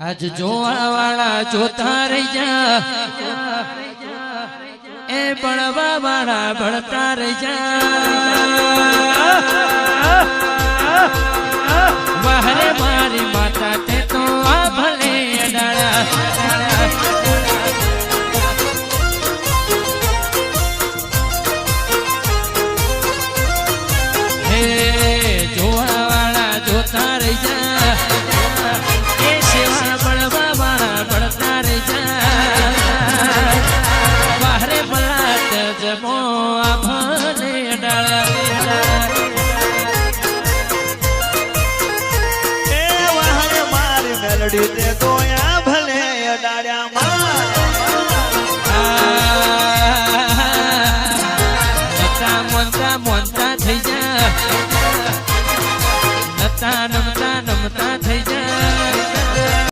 આજ જોવા વાળા જોતા રહી જા, એ ભણવા વાળા ભણતા રહી જા। વાહરે મારી માતા તે તો આ ભલે અડાળા, હે જોવા વાળા જોતા રહી જા, એ સેવા ભણવા વાળા ભણતા રહી જા। વાહરે બલાત જમો આ ભલે અડાળા, મેલડી તે તો ભલે અડાડ્યા।